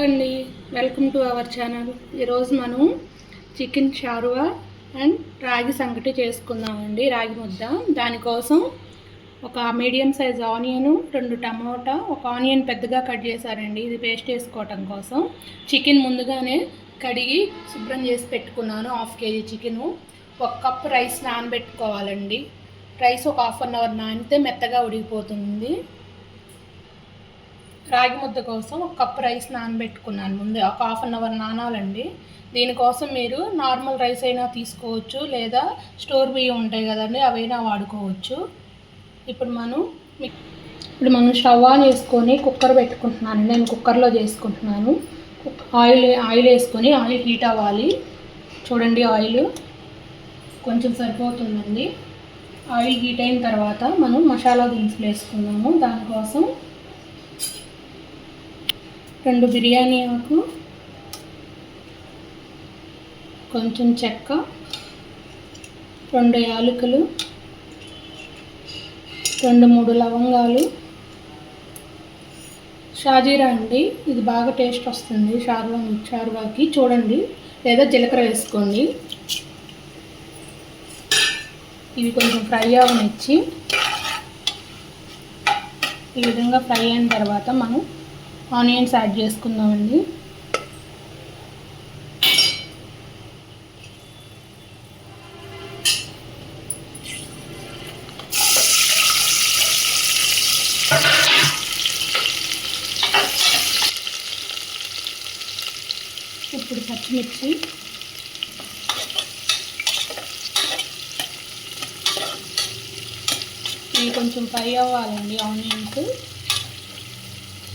అండి, welcome to our channel. ఈరోజు మనం చికెన్ షార్వా అండ్ రాగి సంగటి చేసుకుందామండి. రాగి ముద్ద. దానికోసం ఒక మీడియం సైజ్ ఆనియన్, 2 టమోటా, ఒక ఆనియన్ పెద్దగా కట్ చేశారండి. ఇది పేస్ట్ వేసుకోవటం కోసం. చికెన్ ముందుగానే కడిగి శుభ్రం చేసి పెట్టుకున్నాను. 1/2 kg చికెను. 1 కప్ రైస్ నానబెట్టుకోవాలండి. రైస్ ఒక 1/2 అవర్ నానితే మెత్తగా ఉడికిపోతుంది. రాగి ముద్ద కోసం 1 కప్ రైస్ నానబెట్టుకున్నాను. ముందే ఒక 1/2 అవర్ నానాలండి. దీనికోసం మీరు నార్మల్ రైస్ అయినా తీసుకోవచ్చు, లేదా స్టోర్ బియ్యం ఉంటాయి కదండి, అవైనా వాడుకోవచ్చు. ఇప్పుడు మనం స్టవ్ ఆన్ చేసుకొని కుక్కర్ పెట్టుకుంటున్నాను. నేను కుక్కర్లో చేసుకుంటున్నాను. ఆయిల్ వేసుకొని ఆయిల్ హీట్ అవ్వాలి. చూడండి, ఆయిల్ కొంచెం సరిపోతుందండి. ఆయిల్ హీట్ అయిన తర్వాత మనం మసాలా దినుసులు వేసుకున్నాము. దానికోసం 2 బిర్యానీ ఆకు, కొంచెం చెక్క, 2 యాలకులు, 2-3 లవంగాలు, షాజీరా అండి. ఇది బాగా టేస్ట్ వస్తుంది షార్వాకి. చూడండి, లేదా జీలకర్ర వేసుకోండి. ఇవి కొంచెం ఫ్రై అవనిచ్చి, ఈ విధంగా ఫ్రై అయిన తర్వాత మనం ఆనియన్స్ యాడ్ చేసుకుందామండి. ఇప్పుడు పచ్చిమిర్చి, ఇవి కొంచెం ఫ్రై అవ్వాలండి. ఆనియన్స్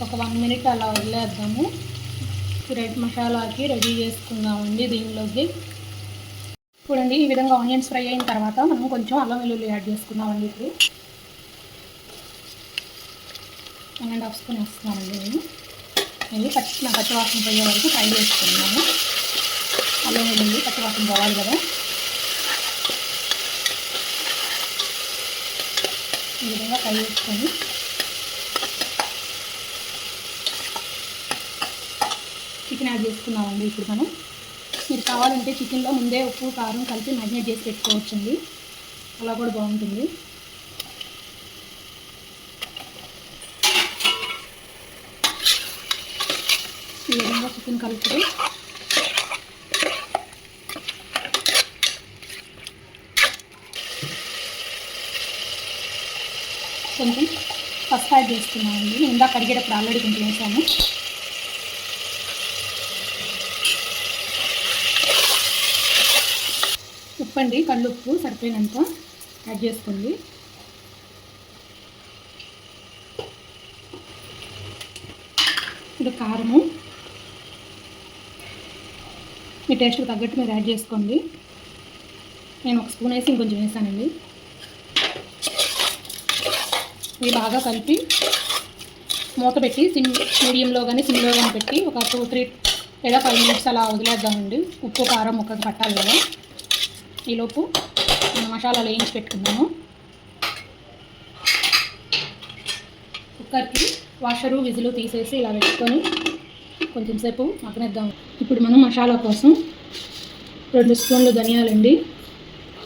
ఒక 1 మినిట్ అలా వదిలేద్దాము. రెడ్ మసాలాకి రెడీ చేసుకుందామండి దీనిలోకి. చూడండి, ఈ విధంగా ఆనియన్స్ ఫ్రై అయిన తర్వాత మనం కొంచెం అల్లం వెల్లుల్లి యాడ్ చేసుకుందామండి. ఇప్పుడు 1.5 స్పూన్ వేస్తున్నామండి. నేను పచ్చివాసన పోయే వరకు ఫ్రై చేసుకున్నాము. అల్లం వెల్లుల్లి పచ్చివాసన పోవాలి కదా. ఈ విధంగా ఫ్రై చేసుకొని చికెన్ యాడ్ చేసుకున్నామండి. ఇప్పుడు మీరు కావాలంటే చికెన్లో ముందే ఉప్పు కారం కలిపి మ్యారినేట్ చేసి పెట్టుకోవచ్చండి. అలా కూడా బాగుంటుంది. ఈ విధంగా చికెన్ కలుపుతూ కొంచెం పసుపు యాడ్ చేసుకున్నామండి. నేను ఇందాక కడిగేటప్పుడు ఆల్రెడీ కొంచెం వేసాను. ఉప్పు అండి, కల్లుప్పు సరిపోయినంత యాడ్ చేసుకోండి. ఇప్పుడు కారము మీ టేస్ట్కి తగ్గట్టు మీరు యాడ్ చేసుకోండి. నేను 1 స్పూన్ వేసి ఇంకొంచెం వేసానండి. ఇవి బాగా కలిపి మూత పెట్టి మీడియంలో కానీ సిమ్లో కానీ పెట్టి ఒక 2-3 లేదా 5 మినిట్స్ అలా వదిలేద్దామండి. ఉప్పు కారం ముక్కకు పట్టాలి కదా. ఈలోపు మసాలాలు వేయించి పెట్టుకున్నాము. కుక్కర్కి వాషరు విజిల్ తీసేసి ఇలా పెట్టుకొని కొంచెం సేపు మగ్గనిద్దాం. ఇప్పుడు మనం మసాలా కోసం 2 స్పూన్లు ధనియాలండి,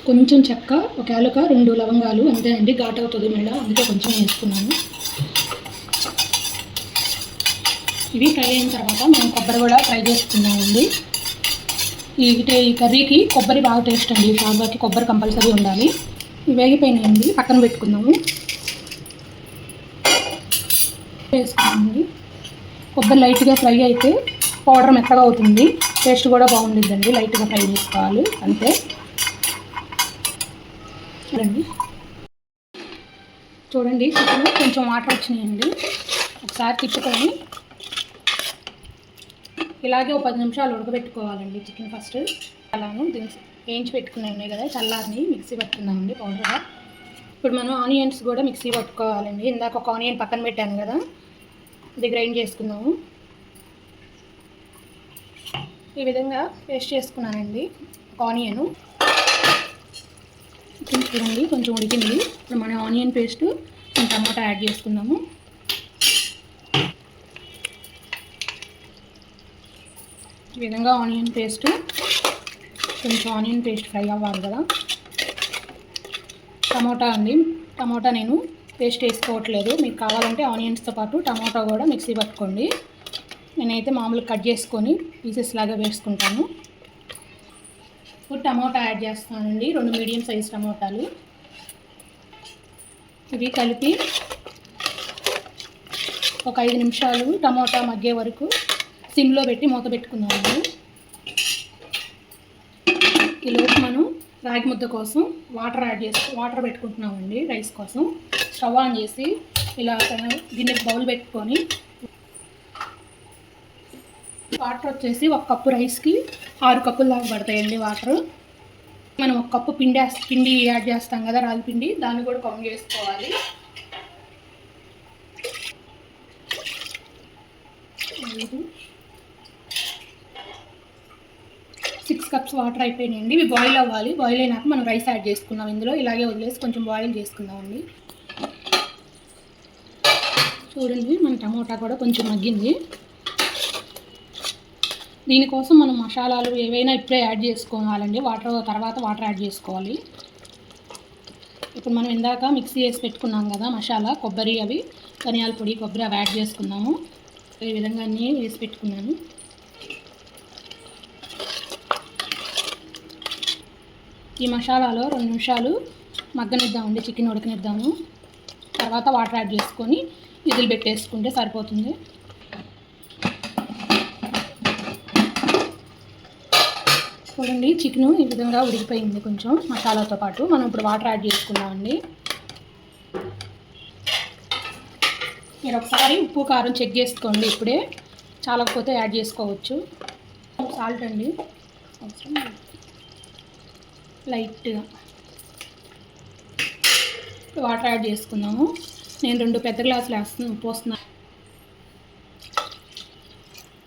కొంచెం చెక్క, 1 యాలక, 2 లవంగాలు, అంతే అండి. ఘాట్ అవుతుంది మేడ, అందుకే కొంచెం వేసుకున్నాను. ఇవి ఫ్రై అయిన తర్వాత మనం కొబ్బరి కూడా ఫ్రై చేసుకున్నామండి. ఈ కర్రీకి కొబ్బరి బాగా టేస్ట్ అండి. షార్వాకి కొబ్బరి కంపల్సరీ ఉండాలి. ఇవి వేగిపోయినాయండి, పక్కన పెట్టుకుందాము. వేసుకున్నామండి. కొబ్బరి లైట్గా ఫ్రై అయితే పౌడర్ మెత్తగా అవుతుంది, టేస్ట్ కూడా బాగుంటుందండి. లైట్గా ఫ్రై చేసుకోవాలి అంతే. చూడండి, చికెన్ కొంచెం వాటర్ వచ్చినాయండి. ఒకసారి తిప్పుకొని ఇలాగే 10 నిమిషాలు ఉడకబెట్టుకోవాలండి చికెన్. ఫస్ట్ అలాను వేయించి పెట్టుకునే ఉన్నాయి కదా, చల్లారిని మిక్సీ పట్టుకుందామండి పౌడర్గా. ఇప్పుడు మనం ఆనియన్స్ కూడా మిక్సీ పట్టుకోవాలండి. ఇందాక ఒక ఆనియన్ పక్కన పెట్టాను కదా, ఇది గ్రైండ్ చేసుకుందాము. ఈ విధంగా పేస్ట్ చేసుకున్నానండి ఒక ఆనియను. చూడండి, కొంచెం ఉడికింది. ఇప్పుడు మన ఆనియన్ పేస్ట్ టమాటా యాడ్ చేసుకుందాము. ఈ విధంగా ఆనియన్ పేస్ట్, కొంచెం ఆనియన్ పేస్ట్ ఫ్రై అవ్వాలి కదా. టమోటా అండి, టమోటా నేను పేస్ట్ వేసుకోవట్లేదు. మీకు కావాలంటే ఆనియన్స్తో పాటు టమోటా కూడా మిక్సీ పట్టుకోండి. నేనైతే మామూలుగా కట్ చేసుకొని పీసెస్ లాగా వేసుకుంటాను. ఇప్పుడు టమోటా యాడ్ చేస్తానండి, 2 మీడియం సైజ్ టమోటాలు. ఇవి కలిపి ఒక 5 నిమిషాలు టమోటా మగ్గే వరకు సిమ్లో పెట్టి మూత పెట్టుకుందామండి. ఈలోపు మనం రాగి ముద్ద కోసం వాటర్ పెట్టుకుంటున్నామండి. రైస్ కోసం స్టవ్ ఆన్ చేసి ఇలా గిన్నెకి బౌల్ పెట్టుకొని వాటర్ వచ్చేసి 1 కప్పు రైస్కి 6 కప్పులు దాకా పడతాయండి వాటర్. మనం 1 కప్పు పిండి యాడ్ చేస్తాం కదా, రాగి పిండి, దాన్ని కూడా కౌంట్ చేసుకోవాలి. 6 కప్స్ వాటర్ అయిపోయినాయండి. ఇవి బాయిల్ అవ్వాలి. బాయిల్ అయినాక మనం రైస్ యాడ్ చేసుకున్నాం ఇందులో. ఇలాగే వదిలేసి కొంచెం బాయిల్ చేసుకుందామండి. చూడండి, మన టమోటా కూడా కొంచెం మగ్గింది. దీనికోసం మనం మసాలాలు ఏవైనా ఇప్పుడే యాడ్ చేసుకోవాలండి. తర్వాత వాటర్ యాడ్ చేసుకోవాలి. ఇప్పుడు మనం ఇందాక మిక్సీ వేసి పెట్టుకున్నాం కదా మసాలా, కొబ్బరి, అవి ధనియాల పొడి, కొబ్బరి అవి యాడ్ చేసుకున్నాము. ఈ విధంగా అన్నీ వేసి పెట్టుకున్నాను. ఈ మసాలాలో 2 నిమిషాలు మగ్గనిద్దామండి, చికెన్ ఉడకనిద్దాము. తర్వాత వాటర్ యాడ్ చేసుకొని విజిల్ పెట్టేసుకుంటే సరిపోతుంది. చూడండి, చికెన్ ఈ విధంగా ఉడికిపోయింది కొంచెం మసాలాతో పాటు. మనం ఇప్పుడు వాటర్ యాడ్ చేసుకున్నామండి. మీరు ఒకసారి ఉప్పు కారం చెక్ చేసుకోండి, ఇప్పుడే చాలకపోతే యాడ్ చేసుకోవచ్చు. సాల్ట్ అండి అవసరం లైట్గా. వాటర్ యాడ్ చేసుకుందాము. నేను 2 పెద్ద గ్లాసులు పోస్తున్నాను.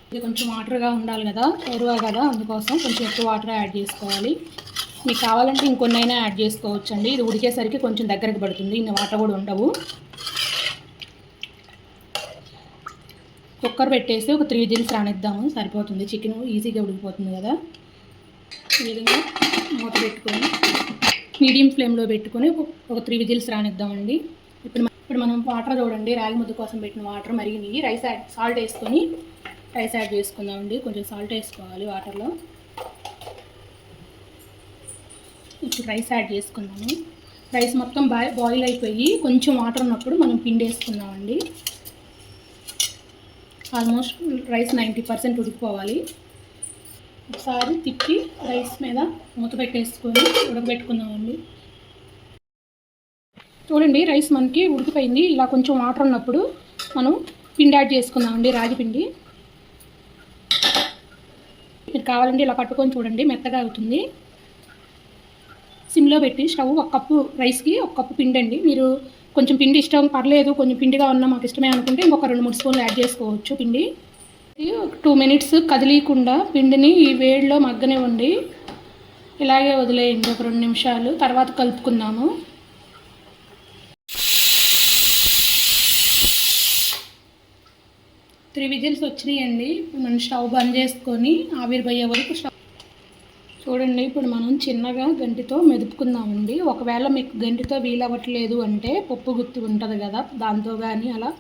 ఇది కొంచెం వాటర్గా ఉండాలి కదా, ఎరువా కదా, అందుకోసం కొంచెం ఎక్కువ వాటర్ యాడ్ చేసుకోవాలి. మీకు కావాలంటే ఇంకొన్నైనా యాడ్ చేసుకోవచ్చు అండి. ఇది ఉడికేసరికి కొంచెం దగ్గరికి పడుతుంది, ఇన్ని వాటర్ కూడా ఉండవు. కుక్కర్ పెట్టేసి ఒక 3 విజిల్స్ రానిద్దాము, సరిపోతుంది. చికెన్ ఈజీగా ఉడికిపోతుంది కదా. ఈ విధంగా మూత పెట్టుకొని మీడియం ఫ్లేమ్లో పెట్టుకొని ఒక 3 విజిల్స్ రానిద్దామండి. ఇప్పుడు మనం వాటర్ చూడండి, రాగి ముద్ద కోసం పెట్టిన వాటర్ మరిగినాయి. సాల్ట్ వేసుకొని రైస్ యాడ్ చేసుకుందామండి. కొంచెం సాల్ట్ వేసుకోవాలి వాటర్లో. ఇప్పుడు రైస్ యాడ్ చేసుకుందాము. రైస్ మొత్తం బాయిల్ అయిపోయి కొంచెం వాటర్ ఉన్నప్పుడు మనం పిండి వేసుకుందామండి. Almost rice 90% ఉడికిపోవాలి. ఒకసారి తిప్పి రైస్ మీద మూత పెట్టేసుకొని ఉడకబెట్టుకుందామండి. చూడండి, రైస్ మనకి ఉడికిపోయింది. ఇలా కొంచెం వాటర్ ఉన్నప్పుడు మనం పిండి యాడ్ చేసుకుందామండి, రాగి పిండి. మీరు కావాలంటే ఇలా పట్టుకొని చూడండి, మెత్తగా అవుతుంది. సిమ్లో పెట్టి స్టవ్ 1 కప్పు రైస్కి 1 కప్పు పిండి అండి. మీరు కొంచెం పిండి ఇష్టం పర్లేదు, కొంచెం పిండిగా ఉన్నా మాకు ఇష్టమే అనుకుంటే ఇంకొక 2-3 స్పూన్లు యాడ్ చేసుకోవచ్చు పిండి. 2 మినిట్స్ కదిలీకుండా పిండిని ఈ వేడిలో మగ్గనివ్వండి. ఇలాగే వదిలేయండి ఒక 2 నిమిషాలు. తర్వాత కలుపుకుందాము. 3 విజిల్స్ వచ్చినాయండి. ఇప్పుడు మనం స్టవ్ బంద్ చేసుకొని ఆవిరిపోయే వరకు చూడండి. ఇప్పుడు మనం చిన్నగా గంటితో మెదుపుకుందామండి. ఒకవేళ మీకు గంటితో వీలవ్వట్లేదు అంటే పప్పు గుత్తి ఉంటుంది కదా, దాంతో కానీ అలా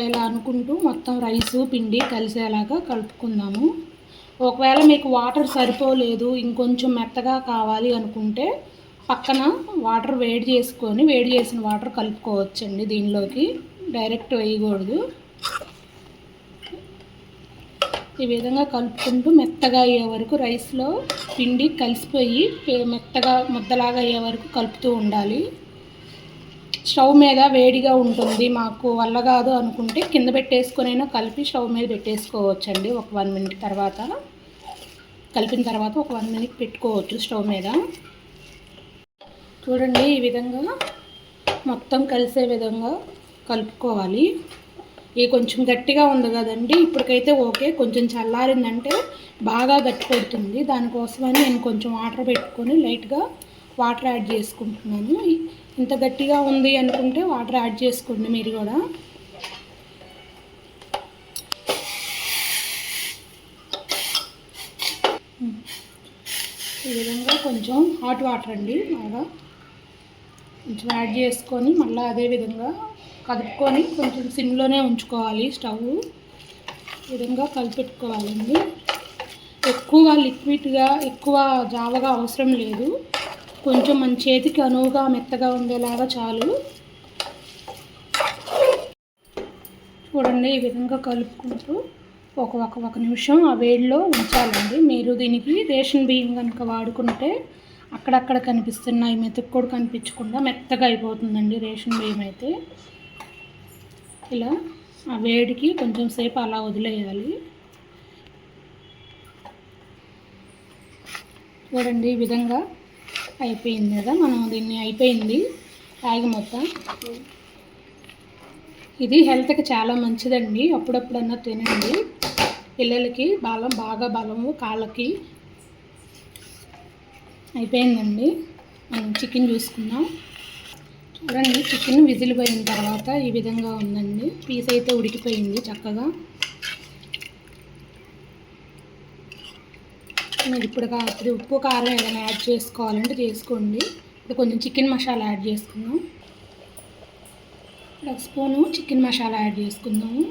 ఇలా అనుకుంటూ మొత్తం రైసు పిండి కలిసేలాగా కలుపుకుందాము. ఒకవేళ మీకు వాటర్ సరిపోలేదు, ఇంకొంచెం మెత్తగా కావాలి అనుకుంటే పక్కన వాటర్ వేడి చేసిన వాటర్ కలుపుకోవచ్చండి. దీనిలోకి డైరెక్ట్ వేయకూడదు. ఈ విధంగా కలుపుకుంటూ మెత్తగా అయ్యే వరకు రైస్లో పిండి కలిసిపోయి మెత్తగా ముద్దలాగా అయ్యే వరకు కలుపుతూ ఉండాలి. స్టవ్ మీద వేడిగా ఉంటుంది, మాకు వల్ల కాదు అనుకుంటే కింద పెట్టేసుకొనైనా కలిపి స్టవ్ మీద పెట్టేసుకోవచ్చండి. ఒక 1 మినిట్ తర్వాత కలిపిన తర్వాత ఒక 1 మినిట్ పెట్టుకోవచ్చు స్టవ్ మీద. చూడండి, ఈ విధంగా మొత్తం కలిసే విధంగా కలుపుకోవాలి. ఇది కొంచెం గట్టిగా ఉంది కదండి, ఇప్పటికైతే ఓకే. కొంచెం చల్లారిందంటే బాగా గట్టి పడుతుంది. దానికోసమని నేను కొంచెం వాటర్ పెట్టుకొని లైట్గా వాటర్ యాడ్ చేసుకుంటున్నాను. ఇంత గట్టిగా ఉంది అనుకుంటే వాటర్ యాడ్ చేసుకోండి మీరు కూడా. ఈ విధంగా కొంచెం హాట్ వాటర్ అండి బాగా కొంచెం యాడ్ చేసుకొని మళ్ళీ అదే విధంగా కలుపుకొని కొంచెం సిమ్లోనే ఉంచుకోవాలి స్టవ్. ఈ విధంగా కలిపెట్టుకోవాలండి. ఎక్కువగా లిక్విడ్గా ఎక్కువ జావగా అవసరం లేదు, కొంచెం మన చేతికి అనువుగా మెత్తగా ఉండేలాగా చాలు. చూడండి ఈ విధంగా కలుపుకుంటూ ఒక నిమిషం ఆ వేడిలో ఉంచాలండి. మీరు దీనికి రేషన్ బియ్యం కనుక వాడుకుంటే అక్కడక్కడ కనిపిస్తున్నాయి, మెతుకు కూడా కనిపించకుండా మెత్తగా అయిపోతుందండి రేషన్ బియ్యం అయితే. ఇలా ఆ వేడికి కొంచెం సేపు అలా వదిలేయాలి. చూడండి ఈ విధంగా అయిపోయింది కదా, మనం దీన్ని అయిపోయింది తాగి మొత్తం. ఇది హెల్త్కి చాలా మంచిదండి, అప్పుడప్పుడన్నా తినండి. పిల్లలకి బాగా బలము కాళ్ళకి. అయిపోయిందండి. మనం చికెన్ చూసుకుందాం. చూడండి చికెన్ విజిల్ పోయిన తర్వాత ఈ విధంగా ఉందండి. పీస్ అయితే ఉడికిపోయింది చక్కగా. మీరు ఇప్పుడు ఉప్పు కారం ఏదైనా యాడ్ చేసుకోవాలంటే చేసుకోండి. ఇప్పుడు కొంచెం చికెన్ మసాలా యాడ్ చేసుకుందాం. ఒక స్పూను చికెన్ మసాలా యాడ్ చేసుకుందాము.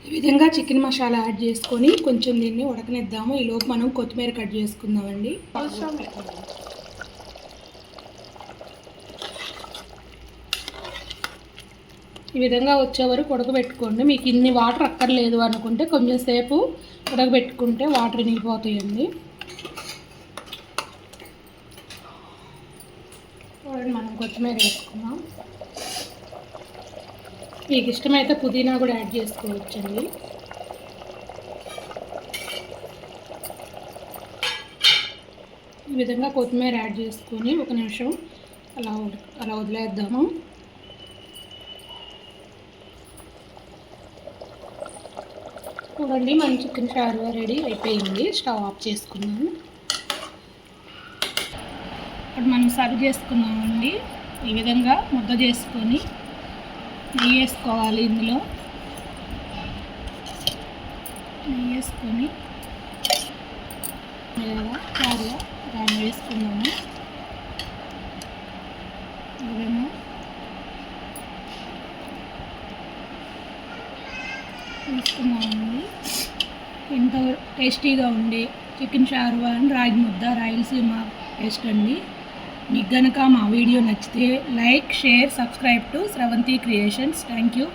ఈ విధంగా చికెన్ మసాలా యాడ్ చేసుకొని కొంచెం దీన్ని ఉడకనిద్దాము. ఈలోపు మనం కొత్తిమీర కట్ చేసుకుందామండి. ఈ విధంగా వచ్చే వరకు ఉడకబెట్టుకోండి. మీకు ఇన్ని వాటర్ అక్కర్లేదు అనుకుంటే కొంచెం సేపు ఉడకబెట్టుకుంటే వాటర్ నిలిపోతాయండి. మనం కొత్తిమీర వేసుకుందాం. మీకు ఇష్టమైతే పుదీనా కూడా యాడ్ చేసుకోవచ్చండి. ఈ విధంగా కొత్తిమీర యాడ్ చేసుకొని ఒక నిమిషం అలా వదిలేద్దాము. చూడండి మన చికెన్ షార్వా రెడీ అయిపోయింది. స్టవ్ ఆఫ్ చేసుకున్నాము. ఇప్పుడు మనం సర్వ్ చేసుకున్నామండి. ఈ విధంగా ముద్ద చేసుకొని నెయ్యి వేసుకోవాలి. ఇందులో నెయ్యి వేసుకొని షార్వా దాన్ని వేసుకున్నాము. ఈ విధంగా వేసుకున్నామండి. ఎంతో టేస్టీగా ఉండే చికెన్ షార్వా అండ్ రాగి ముద్ద రాయలసీమ టేస్ట్ అండి. మీకు కనుక మా వీడియో నచ్చితే like, share, subscribe to Sravanthi creations. Thank you.